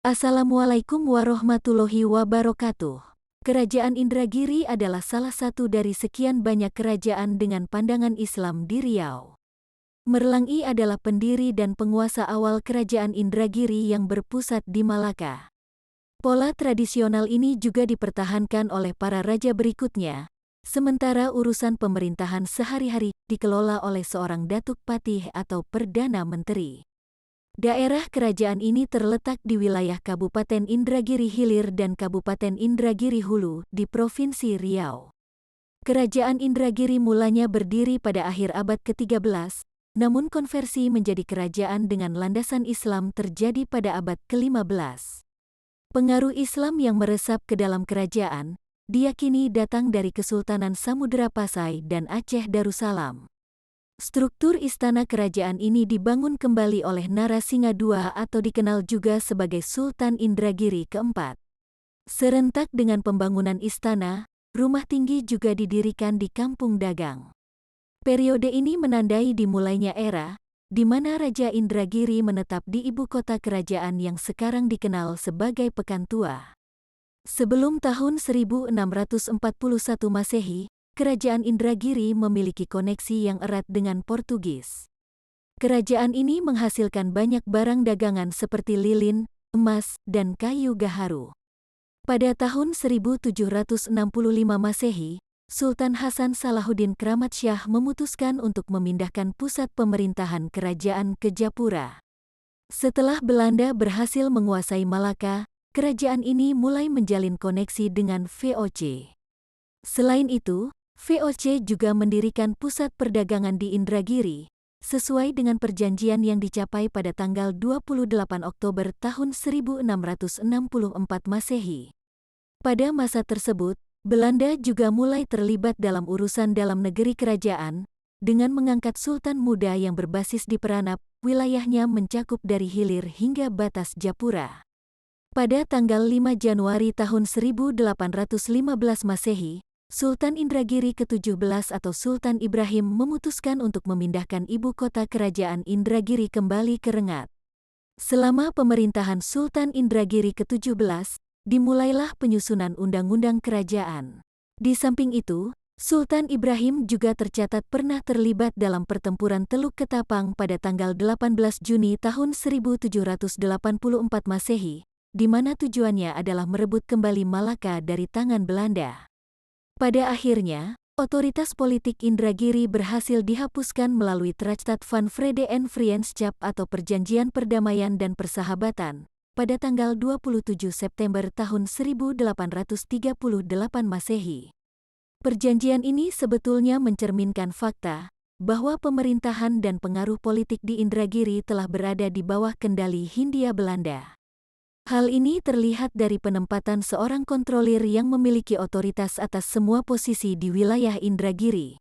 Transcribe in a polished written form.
Assalamualaikum warahmatullahi wabarakatuh. Kerajaan Indragiri adalah salah satu dari sekian banyak kerajaan dengan pandangan Islam di Riau. Merlangi adalah pendiri dan penguasa awal kerajaan Indragiri yang berpusat di Malaka. Pola tradisional ini juga dipertahankan oleh para raja berikutnya, sementara urusan pemerintahan sehari-hari dikelola oleh seorang Datuk Patih atau Perdana Menteri. Daerah kerajaan ini terletak di wilayah Kabupaten Indragiri Hilir dan Kabupaten Indragiri Hulu di Provinsi Riau. Kerajaan Indragiri mulanya berdiri pada akhir abad ke-13, namun konversi menjadi kerajaan dengan landasan Islam terjadi pada abad ke-15. Pengaruh Islam yang meresap ke dalam kerajaan diyakini datang dari Kesultanan Samudera Pasai dan Aceh Darussalam. Struktur istana kerajaan ini dibangun kembali oleh Narasingha II atau dikenal juga sebagai Sultan Indragiri keempat. Serentak dengan pembangunan istana, rumah tinggi juga didirikan di Kampung Dagang. Periode ini menandai dimulainya era di mana Raja Indragiri menetap di ibu kota kerajaan yang sekarang dikenal sebagai Pekantua. Sebelum tahun 1641 Masehi, Kerajaan Indragiri memiliki koneksi yang erat dengan Portugis. Kerajaan ini menghasilkan banyak barang dagangan seperti lilin, emas, dan kayu gaharu. Pada tahun 1765 Masehi, Sultan Hasan Salahuddin Kramat Shah memutuskan untuk memindahkan pusat pemerintahan kerajaan ke Japura. Setelah Belanda berhasil menguasai Malaka, kerajaan ini mulai menjalin koneksi dengan VOC. Selain itu, VOC juga mendirikan pusat perdagangan di Indragiri, sesuai dengan perjanjian yang dicapai pada tanggal 28 Oktober tahun 1664 Masehi. Pada masa tersebut, Belanda juga mulai terlibat dalam urusan dalam negeri kerajaan, dengan mengangkat sultan muda yang berbasis di Peranap, wilayahnya mencakup dari hilir hingga batas Japura. Pada tanggal 5 Januari tahun 1815 Masehi, Sultan Indragiri ke-17 atau Sultan Ibrahim memutuskan untuk memindahkan ibu kota kerajaan Indragiri kembali ke Rengat. Selama pemerintahan Sultan Indragiri ke-17, dimulailah penyusunan undang-undang kerajaan. Di samping itu, Sultan Ibrahim juga tercatat pernah terlibat dalam pertempuran Teluk Ketapang pada tanggal 18 Juni tahun 1784 Masehi, di mana tujuannya adalah merebut kembali Malaka dari tangan Belanda. Pada akhirnya, otoritas politik Indragiri berhasil dihapuskan melalui Traktat van Vrede en Vriendschap atau Perjanjian Perdamaian dan Persahabatan, pada tanggal 27 September tahun 1838 Masehi. Perjanjian ini sebetulnya mencerminkan fakta bahwa pemerintahan dan pengaruh politik di Indragiri telah berada di bawah kendali Hindia Belanda. Hal ini terlihat dari penempatan seorang kontrolir yang memiliki otoritas atas semua posisi di wilayah Indragiri.